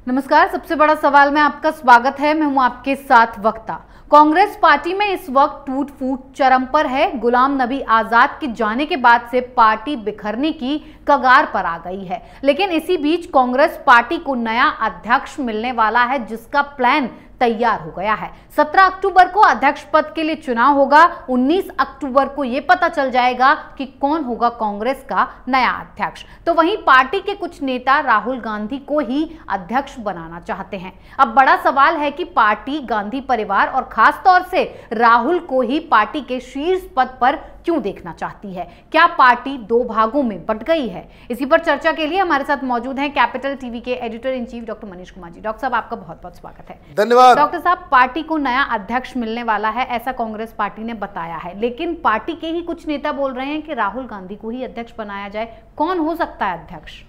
नमस्कार। सबसे बड़ा सवाल में आपका स्वागत है। मैं हूं आपके साथ वक्ता। कांग्रेस पार्टी में इस वक्त टूट फूट चरम पर है। गुलाम नबी आजाद के जाने के बाद से पार्टी बिखरने की कगार पर आ गई है। लेकिन इसी बीच कांग्रेस पार्टी को नया अध्यक्ष मिलने वाला है, जिसका प्लान तैयार हो गया है। 17 अक्टूबर को अध्यक्ष पद के लिए चुनाव होगा। 19 अक्टूबर को यह पता चल जाएगा कि कौन होगा कांग्रेस का नया अध्यक्ष। तो वहीं पार्टी के कुछ नेता राहुल गांधी को ही अध्यक्ष बनाना चाहते हैं। अब बड़ा सवाल है कि पार्टी गांधी परिवार और खास तौर से राहुल को ही पार्टी के शीर्ष पद पर क्यों देखना चाहती है। क्या पार्टी दो भागों में बंट गई है? इसी पर चर्चा के लिए हमारे साथ मौजूद हैं कैपिटल टीवी के editor in chief doctor Manish Kumar ji. Doctor साहब, आपका बहुत बहुत स्वागत है। धन्यवाद। डॉक्टर साहब, पार्टी को नया अध्यक्ष मिलने वाला है, ऐसा कांग्रेस पार्टी ने बताया है, लेकिन पार्टी के ही कुछ नेता बोल रहे हैं कि राहुल गांधी को ही अध्यक्ष बनाया जाए। कौन हो सकता है अध्यक्ष?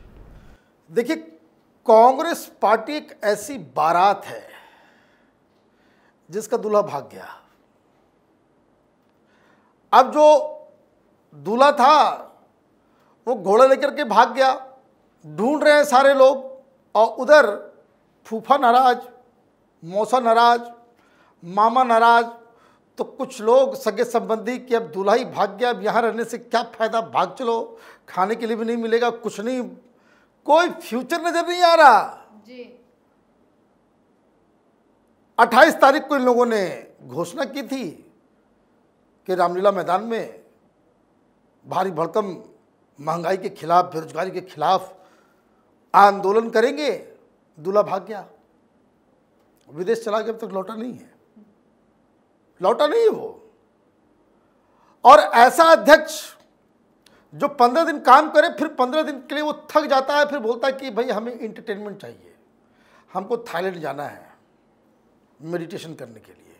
देखिए, कांग्रेस पार्टी एक ऐसी बारात है जिसका दूल्हा भाग गया। अब जो दूल्हा था वो घोड़ा लेकर के भाग गया। ढूंढ रहे हैं सारे लोग, और उधर फूफा नाराज, मौसा नाराज, मामा नाराज, तो कुछ लोग सगे संबंधी कि अब दूल्हा ही भाग गया, अब यहाँ रहने से क्या फायदा, भाग चलो, खाने के लिए भी नहीं मिलेगा, कुछ नहीं, कोई फ्यूचर नजर नहीं आ रहा जी। 28 तारीख को इन लोगों ने घोषणा की थी कि रामलीला मैदान में भारी भड़कम महंगाई के खिलाफ, बेरोजगारी के खिलाफ आंदोलन करेंगे। दूल्हा भाग गया, विदेश चला गया, अब तक लौटा नहीं है, लौटा नहीं है वो। और ऐसा अध्यक्ष जो 15 दिन काम करे, फिर 15 दिन के लिए वो थक जाता है, फिर बोलता है कि भाई हमें इंटरटेनमेंट चाहिए, हमको थाईलैंड जाना है मेडिटेशन करने के लिए।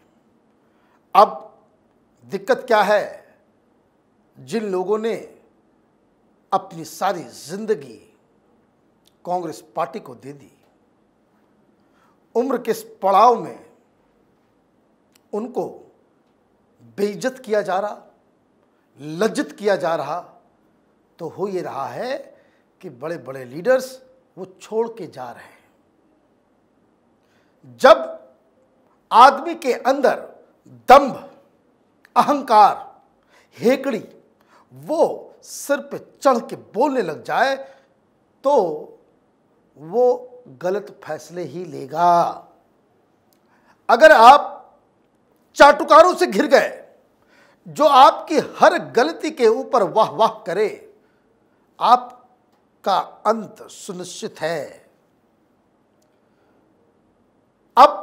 अब दिक्कत क्या है, जिन लोगों ने अपनी सारी जिंदगी कांग्रेस पार्टी को दे दी, उम्र के इस पड़ाव में उनको बेइज्जत किया जा रहा, लज्जित किया जा रहा, तो हो ये रहा है कि बड़े बड़े लीडर्स वो छोड़ के जा रहे हैं। जब आदमी के अंदर दंभ, अहंकार, हेकड़ी वो सिर पे चढ़ के बोलने लग जाए तो वो गलत फैसले ही लेगा। अगर आप चाटुकारों से घिर गए, जो आपकी हर गलती के ऊपर वाह वाह करे, आपका अंत सुनिश्चित है। अब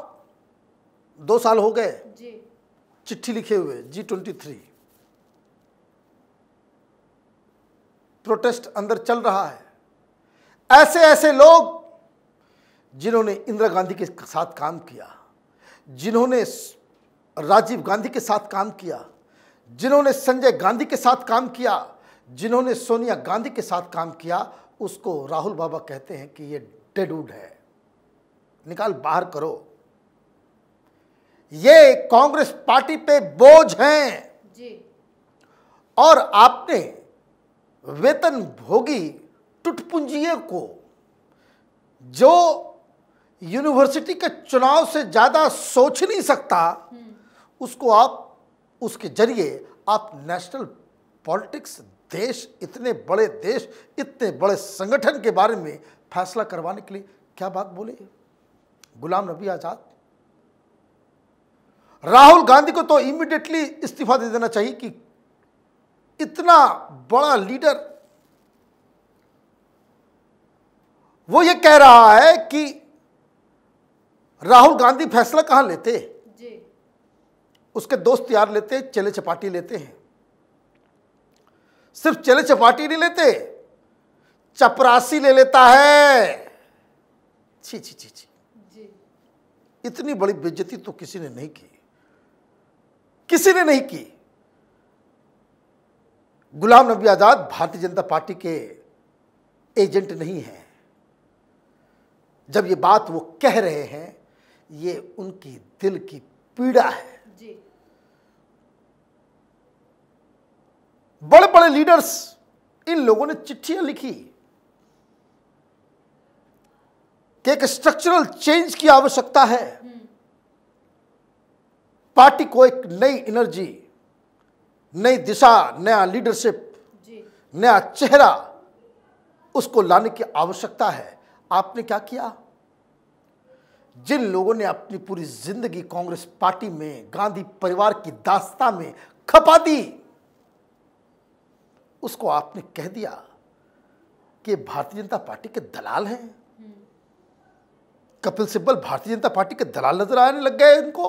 2 साल हो गए चिट्ठी लिखे हुए, G23 प्रोटेस्ट अंदर चल रहा है। ऐसे ऐसे लोग जिन्होंने इंदिरा गांधी के साथ काम किया, जिन्होंने राजीव गांधी के साथ काम किया, जिन्होंने संजय गांधी के साथ काम किया, जिन्होंने सोनिया गांधी के साथ काम किया, उसको राहुल बाबा कहते हैं कि ये डेडवुड है, निकाल बाहर करो। ये कांग्रेस पार्टी पे बोझ हैं जी। और आपने वेतन भोगी टुटपुंजिये को, जो यूनिवर्सिटी के चुनाव से ज्यादा सोच नहीं सकता, उसको आप, उसके जरिए आप नेशनल पॉलिटिक्स, देश, इतने बड़े देश, इतने बड़े संगठन के बारे में फैसला करवाने के लिए क्या बात बोले। गुलाम नबी आजाद, राहुल गांधी को तो इमीडिएटली इस्तीफा दे देना चाहिए कि इतना बड़ा लीडर वो ये कह रहा है कि राहुल गांधी फैसला कहां लेते जी। उसके दोस्त यार लेते, चेले चपाटी लेते हैं। सिर्फ चेले चपाटी नहीं लेते, चपरासी ले लेता है। छी छी छी छी जी। इतनी बड़ी बेइज्जती तो किसी ने नहीं की, किसी ने नहीं की। गुलाम नबी आजाद भारतीय जनता पार्टी के एजेंट नहीं है। जब ये बात वो कह रहे हैं, ये उनकी दिल की पीड़ा है जी। बड़े बड़े लीडर्स, इन लोगों ने चिट्ठियां लिखी, कि एक स्ट्रक्चरल चेंज की आवश्यकता है। पार्टी को एक नई एनर्जी, नई दिशा, नया लीडरशिप, नया चेहरा उसको लाने की आवश्यकता है। आपने क्या किया? जिन लोगों ने अपनी पूरी जिंदगी कांग्रेस पार्टी में, गांधी परिवार की दास्तां में खपा दी, उसको आपने कह दिया कि भारतीय जनता पार्टी के दलाल हैं। कपिल सिब्बल भारतीय जनता पार्टी के दलाल नजर आने लग गए इनको।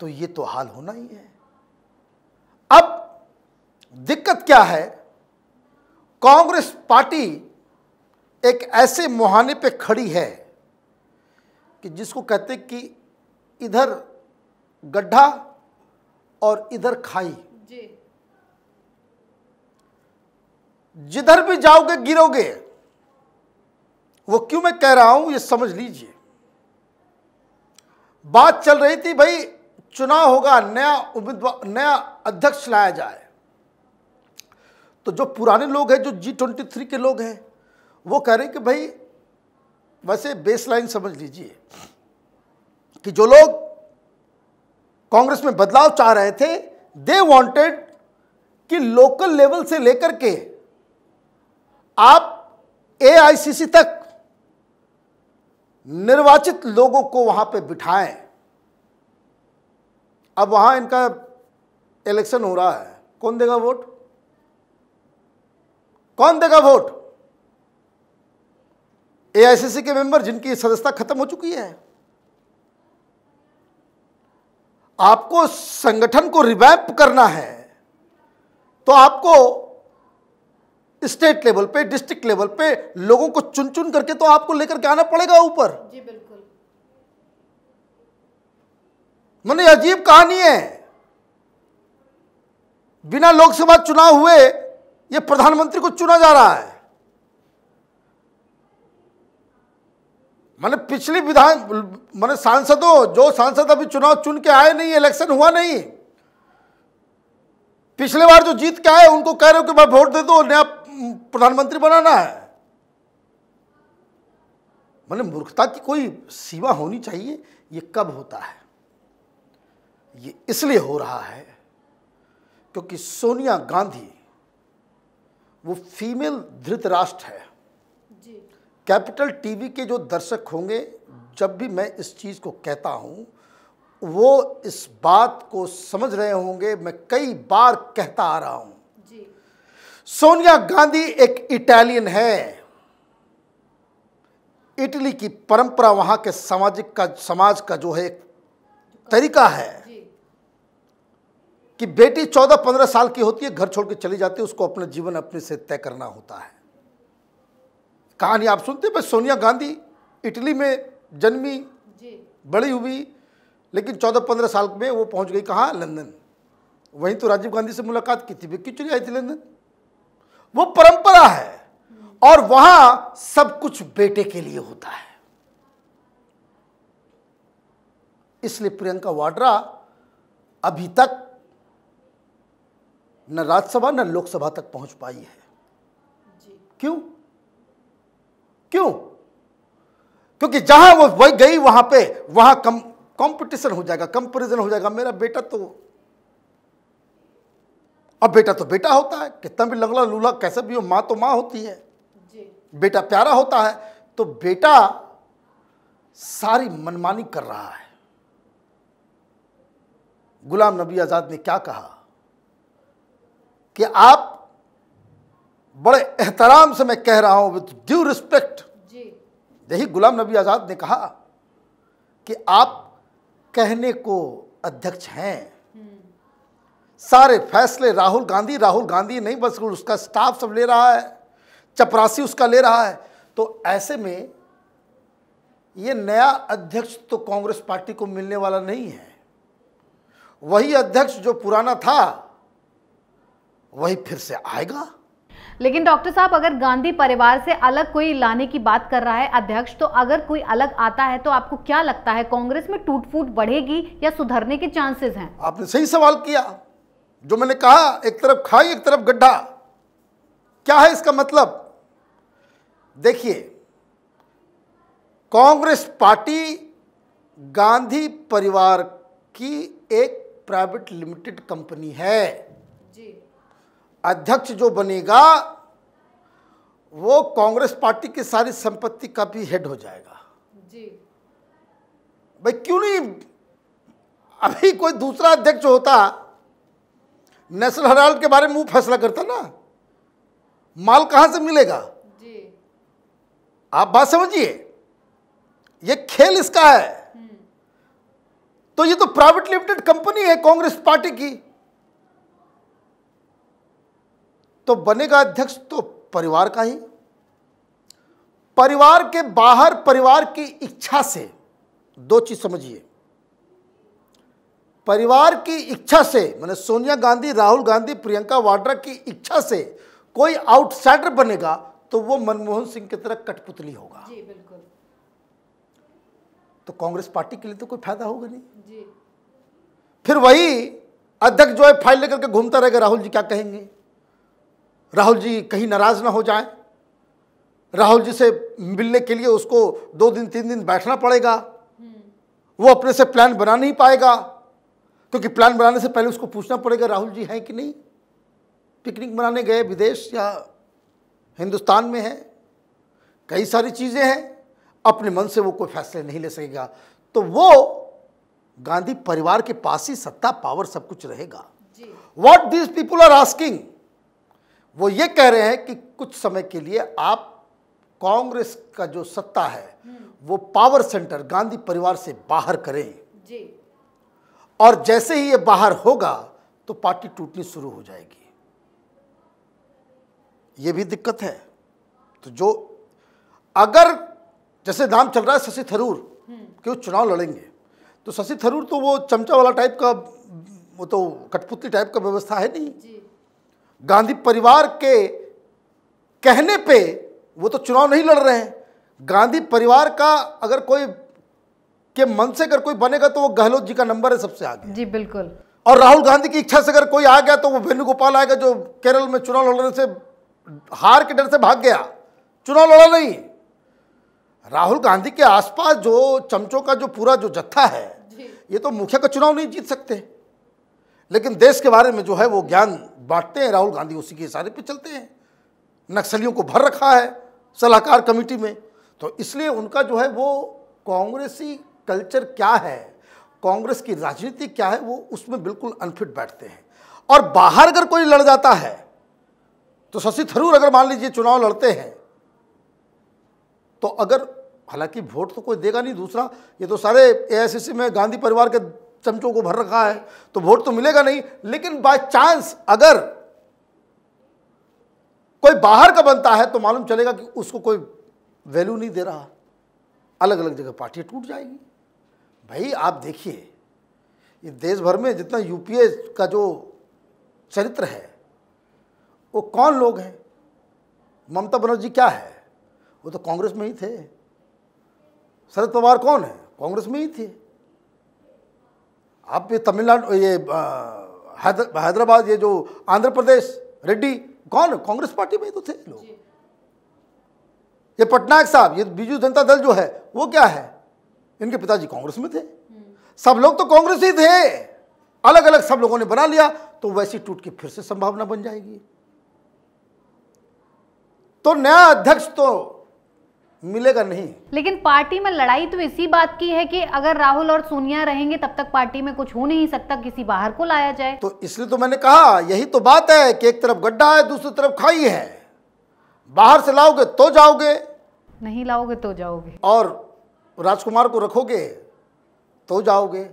तो ये तो हाल होना ही है। अब दिक्कत क्या है? कांग्रेस पार्टी एक ऐसे मुहाने पे खड़ी है कि जिसको कहते कि इधर गड्ढा और इधर खाई, जिधर भी जाओगे गिरोगे। वो क्यों मैं कह रहा हूं ये समझ लीजिए। बात चल रही थी भाई चुनाव होगा, नया उम्मीदवार, नया अध्यक्ष लाया जाए। तो जो पुराने लोग हैं, जो G23 के लोग हैं, वो कह रहे हैं कि भाई वैसे बेसलाइन समझ लीजिए कि जो लोग कांग्रेस में बदलाव चाह रहे थे, दे वांटेड कि लोकल लेवल से लेकर के आप AICC तक निर्वाचित लोगों को वहां पे बिठाएं। अब वहां इनका इलेक्शन हो रहा है, कौन देगा वोट? कौन देगा वोट? AICC के मेंबर जिनकी सदस्यता खत्म हो चुकी है। आपको संगठन को रिवैम्प करना है तो आपको स्टेट लेवल पे, डिस्ट्रिक्ट लेवल पे लोगों को चुन चुन करके तो आपको लेकर के आना पड़ेगा ऊपर। जी बिल्कुल। माने अजीब कहानी है। बिना लोकसभा चुनाव हुए ये प्रधानमंत्री को चुना जा रहा है। माने पिछली माने सांसदों, जो सांसद अभी चुनाव चुन के आए नहीं, इलेक्शन हुआ नहीं, पिछले बार जो जीत के आए उनको कह रहे हो कि भाई वोट दे दो, नया प्रधानमंत्री बनाना है। माने मूर्खता की कोई सीमा होनी चाहिए। ये कब होता है? ये इसलिए हो रहा है क्योंकि सोनिया गांधी वो फीमेल धृतराष्ट्र है। कैपिटल टीवी के जो दर्शक होंगे, जब भी मैं इस चीज को कहता हूं वो इस बात को समझ रहे होंगे। मैं कई बार कहता आ रहा हूं, सोनिया गांधी एक इटालियन है। इटली की परंपरा, वहां के समाज का जो है एक तरीका है कि बेटी 14-15 साल की होती है, घर छोड़ के चली जाती है, उसको अपना जीवन अपने से तय करना होता है। कहानी आप सुनते हैं। सोनिया गांधी इटली में जन्मी, बड़ी हुई, लेकिन 14-15 साल में वो पहुंच गई कहाँ? लंदन। वहीं तो राजीव गांधी से मुलाकात की थी, वे क्यों चली आई थी लंदन? वो परंपरा है और वहां सब कुछ बेटे के लिए होता है। इसलिए प्रियंका वाड्रा अभी तक न राज्यसभा न लोकसभा तक पहुंच पाई है। क्यों? क्योंकि जहां वो गई वहां कंपटीशन हो जाएगा, कंपैरिजन हो जाएगा। मेरा बेटा तो, अब बेटा तो बेटा होता है, कितना भी लंगड़ा लूला कैसे भी हो, मां तो मां होती है। बेटा प्यारा होता है। तो बेटा सारी मनमानी कर रहा है। गुलाम नबी आजाद ने क्या कहा कि आप, बड़े एहतराम से मैं कह रहा हूं, विद ड्यू रिस्पेक्ट, यही गुलाम नबी आजाद ने कहा कि आप कहने को अध्यक्ष हैं, सारे फैसले राहुल गांधी नहीं, बस उसका स्टाफ सब ले रहा है, चपरासी उसका ले रहा है। तो ऐसे में ये नया अध्यक्ष तो कांग्रेस पार्टी को मिलने वाला नहीं है। वही अध्यक्ष जो पुराना था वही फिर से आएगा। लेकिन डॉक्टर साहब, अगर गांधी परिवार से अलग कोई लाने की बात कर रहा है अध्यक्ष, तो अगर कोई अलग आता है तो आपको क्या लगता है, कांग्रेस में टूट फूट बढ़ेगी या सुधरने के चांसेस हैं? आपने सही सवाल किया। जो मैंने कहा, एक तरफ खाई एक तरफ गड्ढा, क्या है इसका मतलब? देखिए, कांग्रेस पार्टी गांधी परिवार की एक प्राइवेट लिमिटेड कंपनी है। जी। अध्यक्ष जो बनेगा वो कांग्रेस पार्टी की सारी संपत्ति का भी हेड हो जाएगा। जी। भाई क्यों नहीं अभी कोई दूसरा अध्यक्ष होता, नेशनल हेराल्ड के बारे में वो फैसला करता ना, माल कहां से मिलेगा। जी। आप बात समझिए, ये खेल इसका है। तो ये तो प्राइवेट लिमिटेड कंपनी है कांग्रेस पार्टी की, तो बनेगा अध्यक्ष तो परिवार का ही। परिवार के बाहर परिवार की इच्छा से, दो चीज समझिए, परिवार की इच्छा से माने सोनिया गांधी, राहुल गांधी, प्रियंका वाड्रा की इच्छा से कोई आउटसाइडर बनेगा तो वो मनमोहन सिंह की तरह कठपुतली होगा। जी बिल्कुल। तो कांग्रेस पार्टी के लिए तो कोई फायदा होगा नहीं। जी। फिर वही अध्यक्ष जो है फाइल लेकर के घूमता रहेगा, राहुल जी क्या कहेंगे, राहुल जी कहीं नाराज ना हो जाए, राहुल जी से मिलने के लिए उसको 2 दिन 3 दिन बैठना पड़ेगा, वो अपने से प्लान बना नहीं पाएगा, क्योंकि प्लान बनाने से पहले उसको पूछना पड़ेगा राहुल जी हैं कि नहीं, पिकनिक मनाने गए विदेश या हिंदुस्तान में है, कई सारी चीज़ें हैं, अपने मन से वो कोई फैसले नहीं ले सकेगा। तो वो गांधी परिवार के पास ही सत्ता, पावर, सब कुछ रहेगा। What these people are asking, वो ये कह रहे हैं कि कुछ समय के लिए आप कांग्रेस का जो सत्ता है वो पावर सेंटर गांधी परिवार से बाहर करें। जी। और जैसे ही ये बाहर होगा तो पार्टी टूटनी शुरू हो जाएगी। ये भी दिक्कत है। तो जो अगर जैसे नाम चल रहा है शशि थरूर कि वो चुनाव लड़ेंगे, तो शशि थरूर तो वो चमचा वाला टाइप का, वो तो कठपुतली टाइप का व्यवस्था है नहीं। जी। गांधी परिवार के कहने पे वो तो चुनाव नहीं लड़ रहे हैं। गांधी परिवार का अगर कोई के मन से अगर कोई बनेगा तो वो गहलोत जी का नंबर है सबसे आगे। जी बिल्कुल। और राहुल गांधी की इच्छा से अगर कोई आ गया तो वो वेणुगोपाल आएगा, जो केरल में चुनाव लड़ने से हार के डर से भाग गया, चुनाव लड़ा नहीं। राहुल गांधी के आसपास जो चमचों का जो पूरा जो जत्था है, ये तो मुखिया का चुनाव नहीं जीत सकते, लेकिन देश के बारे में जो है वो ज्ञान बांटते हैं। राहुल गांधी उसी के इशारे पे चलते हैं। नक्सलियों को भर रखा है सलाहकार कमेटी में, तो इसलिए उनका जो है वो कांग्रेसी कल्चर क्या है, कांग्रेस की राजनीति क्या है, वो उसमें बिल्कुल अनफिट बैठते हैं। और बाहर अगर कोई लड़ जाता है तो शशि थरूर अगर मान लीजिए चुनाव लड़ते हैं तो अगर, हालांकि वोट तो कोई देगा नहीं दूसरा, ये तो सारे एआईसीसी में गांधी परिवार के चमचों को भर रखा है, तो वोट तो मिलेगा नहीं, लेकिन बाय चांस अगर कोई बाहर का बनता है तो मालूम चलेगा कि उसको कोई वैल्यू नहीं दे रहा, अलग अलग जगह पार्टी टूट जाएगी। भाई आप देखिए, ये देश भर में जितना यूपीए का जो चरित्र है वो कौन लोग हैं। ममता बनर्जी क्या है, वो तो कांग्रेस में ही थे। शरद पवार कौन है, कांग्रेस में ही थे। आप ये तमिलनाडु, ये हैदराबाद, ये जो आंध्र प्रदेश, रेड्डी कौन है, कांग्रेस पार्टी में ही तो थे लोग। ये पटनायक साहब, ये बीजू जनता दल जो है वो क्या है, इनके पिताजी कांग्रेस में थे। सब लोग तो कांग्रेस ही थे, अलग अलग सब लोगों ने बना लिया, तो वैसी टूट की फिर से संभावना बन जाएगी। तो नया अध्यक्ष तो मिलेगा नहीं। लेकिन पार्टी में लड़ाई तो इसी बात की है कि अगर राहुल और सोनिया रहेंगे तब तक पार्टी में कुछ हो नहीं सकता, किसी बाहर को लाया जाए। तो इसलिए तो मैंने कहा, यही तो बात है कि एक तरफ गड्ढा है, दूसरी तरफ खाई है। बाहर से लाओगे तो जाओगे, नहीं लाओगे तो जाओगे, और राजकुमार को रखोगे तो जाओगे।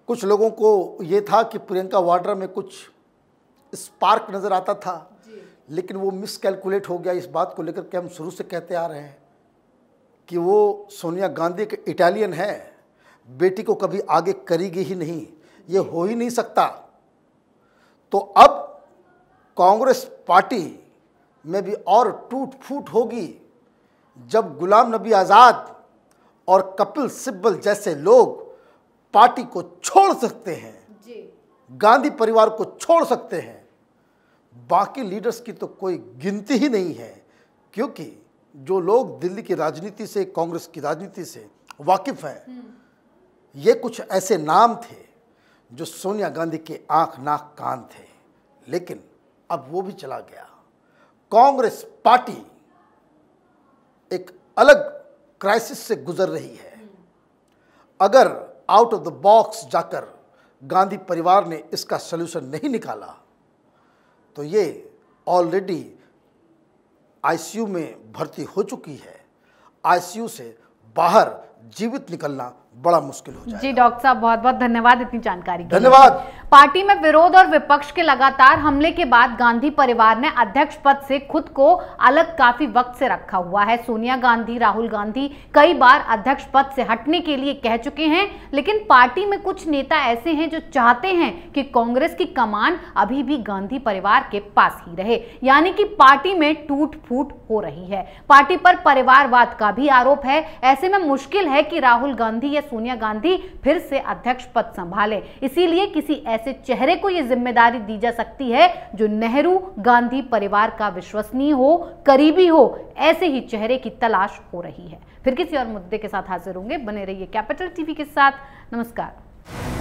कुछ लोगों को ये था कि प्रियंका वाड्रा में कुछ स्पार्क नजर आता था, लेकिन वो मिसकैलकुलेट हो गया। इस बात को लेकर के हम शुरू से कहते आ रहे हैं कि वो सोनिया गांधी के इटालियन है, बेटी को कभी आगे करेगी ही नहीं, ये हो ही नहीं सकता। तो अब कांग्रेस पार्टी में भी और टूट फूट होगी जब गुलाम नबी आज़ाद और कपिल सिब्बल जैसे लोग पार्टी को छोड़ सकते हैं, गांधी परिवार को छोड़ सकते हैं। बाकी लीडर्स की तो कोई गिनती ही नहीं है, क्योंकि जो लोग दिल्ली की राजनीति से, कांग्रेस की राजनीति से वाकिफ हैं, ये कुछ ऐसे नाम थे जो सोनिया गांधी के आंख नाक कान थे, लेकिन अब वो भी चला गया। कांग्रेस पार्टी एक अलग क्राइसिस से गुजर रही है। अगर आउट ऑफ द बॉक्स जाकर गांधी परिवार ने इसका सलूशन नहीं निकाला तो ये ऑलरेडी आईसीयू में भर्ती हो चुकी है। आईसीयू से बाहर जीवित निकलना बड़ा मुश्किल हो जाएगा। जी डॉक्टर साहब, बहुत बहुत धन्यवाद इतनी जानकारी के लिए। धन्यवाद। पार्टी में विरोध और विपक्ष के लगातार हमले के बाद गांधी परिवार ने अध्यक्ष पद से खुद को अलग काफी वक्त से रखा हुआ है। सोनिया गांधी, राहुल गांधी कई बार अध्यक्ष पद से हटने के लिए कह चुके हैं, लेकिन पार्टी में कुछ नेता ऐसे हैं जो चाहते हैं कि कांग्रेस की कमान अभी भी गांधी परिवार के पास ही रहे, यानी कि पार्टी में टूट फूट हो रही है। पार्टी पर परिवारवाद का भी आरोप है। ऐसे में मुश्किल है कि राहुल गांधी या सोनिया गांधी फिर से अध्यक्ष पद संभाले। इसीलिए किसी ऐसे चेहरे को यह जिम्मेदारी दी जा सकती है जो नेहरू गांधी परिवार का विश्वसनीय हो, करीबी हो। ऐसे ही चेहरे की तलाश हो रही है। फिर किसी और मुद्दे के साथ हाजिर होंगे। बने रहिए कैपिटल टीवी के साथ। नमस्कार।